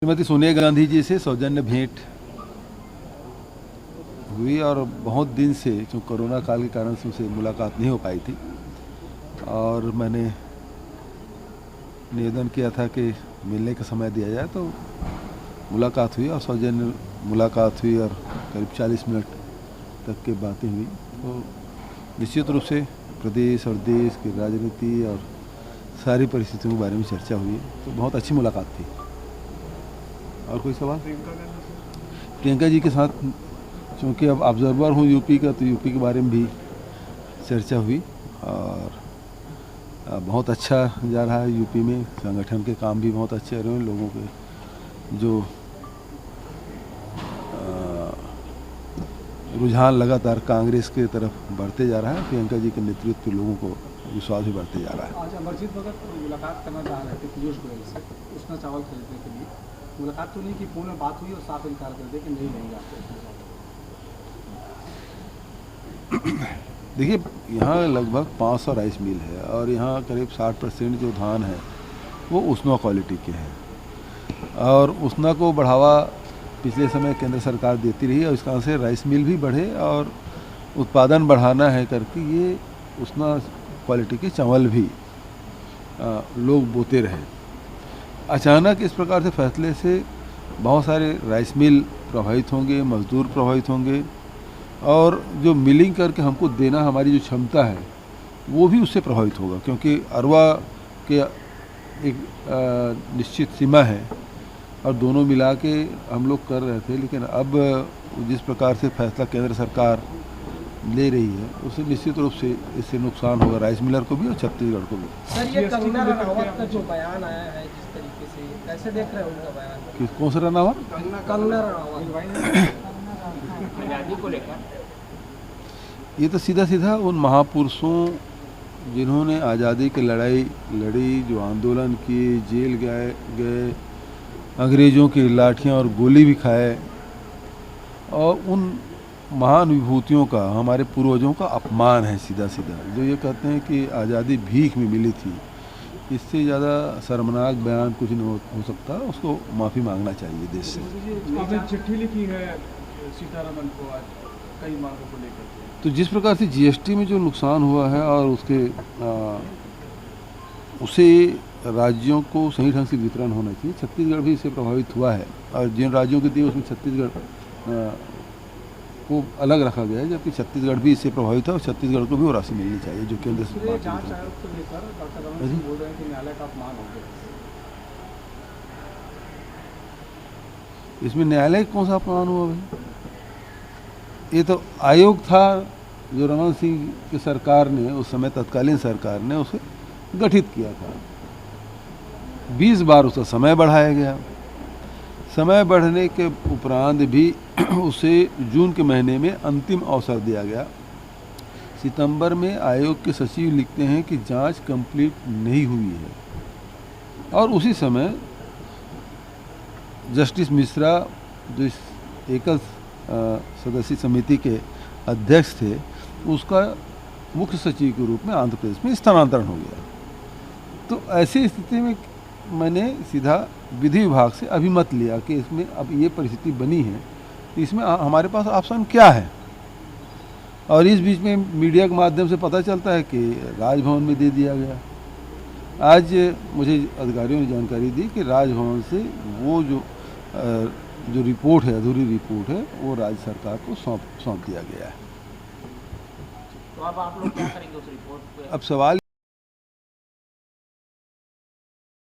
श्रीमती सोनिया गांधी जी से सौजन्य भेंट हुई और बहुत दिन से जो कोरोना काल के कारण से उनसे मुलाकात नहीं हो पाई थी और मैंने निवेदन किया था कि मिलने का समय दिया जाए, तो मुलाकात हुई और सौजन्य मुलाकात हुई और करीब 40 मिनट तक की बातें हुई। तो निश्चित रूप से प्रदेश और देश की राजनीति और सारी परिस्थितियों के बारे में चर्चा हुई, तो बहुत अच्छी मुलाकात थी। और कोई सवाल? प्रियंका जी के साथ चूँकि अब ऑब्जर्वर हूँ यूपी का, तो यूपी के बारे में भी चर्चा हुई और बहुत अच्छा जा रहा है यूपी में। संगठन के काम भी बहुत अच्छे रहे हैं, लोगों के जो रुझान लगातार कांग्रेस की तरफ बढ़ते जा रहा है। प्रियंका जी के नेतृत्व पे लोगों को विश्वास भी बढ़ते जा रहा है। आज अमरजीत भगत मुलाकात करना चाह रहे थे पीयूष गोयल से उसना चावल खरीदने के लिए। मुलाकात तो नहीं की, फोन में बात हुई और साफ इनकार कर दिया कि नहीं लेंगे आपको। देखिए, यहाँ लगभग 500 राइस मिल है और यहाँ करीब 60% जो धान है वो उसना क्वालिटी के हैं और उसना को बढ़ावा पिछले समय केंद्र सरकार देती रही और इस कारण से राइस मिल भी बढ़े और उत्पादन बढ़ाना है करके ये उसना क्वालिटी के चावल भी लोग बोते रहे। अचानक इस प्रकार से फैसले से बहुत सारे राइस मिल प्रभावित होंगे, मजदूर प्रभावित होंगे और जो मिलिंग करके हमको देना हमारी जो क्षमता है वो भी उससे प्रभावित होगा, क्योंकि अरवा के एक निश्चित सीमा है और दोनों मिला के हम लोग कर रहे थे। लेकिन अब जिस प्रकार से फैसला केंद्र सरकार ले रही है उससे निश्चित रूप से इससे नुकसान होगा राइस मिलर को भी और छत्तीसगढ़ को भी। सर, ये कंगना रनावत का जो बयान आया है जिस तरीके से, कैसे देख रहे हैं उनका बयान? कौन सा रनावत? कंगना रनावत को लेकर। ये तो सीधा सीधा उन महापुरुषों जिन्होंने आज़ादी की लड़ाई लड़ी, जो आंदोलन किए, जेल गए, अंग्रेज़ों की लाठियाँ और गोली भी खाए, और उन महान विभूतियों का, हमारे पूर्वजों का अपमान है सीधा सीधा। जो ये कहते हैं कि आज़ादी भीख में मिली थी, इससे ज़्यादा शर्मनाक बयान कुछ नहीं हो सकता। उसको माफ़ी मांगना चाहिए देश से। आपने चिट्ठी लिखी है सीतारमन को आज कई मांगों को लेकर। तो जिस प्रकार से जीएसटी में जो नुकसान हुआ है और उसे राज्यों को सही ढंग से वितरण होना चाहिए। छत्तीसगढ़ भी इससे प्रभावित हुआ है और जिन राज्यों के दिए उसमें छत्तीसगढ़ को अलग रखा गया है, जबकि छत्तीसगढ़ भी इससे प्रभावित है और छत्तीसगढ़ को भी वो राशि मिलनी चाहिए जो केंद्र से। जांच आयोग को लेकर डॉक्टर रमन सिंह बोल रहे हैं कि न्यायालय का अपमान हो गया। इसमें न्यायालय कौन सा अपमान हुआ भाई? ये तो आयोग था जो रमन सिंह की सरकार ने, उस समय तत्कालीन सरकार ने उसे गठित किया था। 20 बार उसका समय बढ़ाया गया। समय बढ़ने के उपरांत भी उसे जून के महीने में अंतिम अवसर दिया गया। सितंबर में आयोग के सचिव लिखते हैं कि जांच कंप्लीट नहीं हुई है और उसी समय जस्टिस मिश्रा जो इस एकल सदस्य समिति के अध्यक्ष थे, उसका मुख्य सचिव के रूप में आंध्र प्रदेश में स्थानांतरण हो गया। तो ऐसी स्थिति में मैंने सीधा विधि विभाग से अभिमत लिया कि इसमें अब ये परिस्थिति बनी है, तो इसमें हमारे पास ऑप्शन क्या है। और इस बीच में मीडिया के माध्यम से पता चलता है कि राजभवन में दे दिया गया। आज मुझे अधिकारियों ने जानकारी दी कि राजभवन से वो जो रिपोर्ट है, अधूरी रिपोर्ट है, वो राज्य सरकार को सौंप दिया गया है। तो अब आप लोग क्या करेंगे उस रिपोर्ट पे? अब सवाल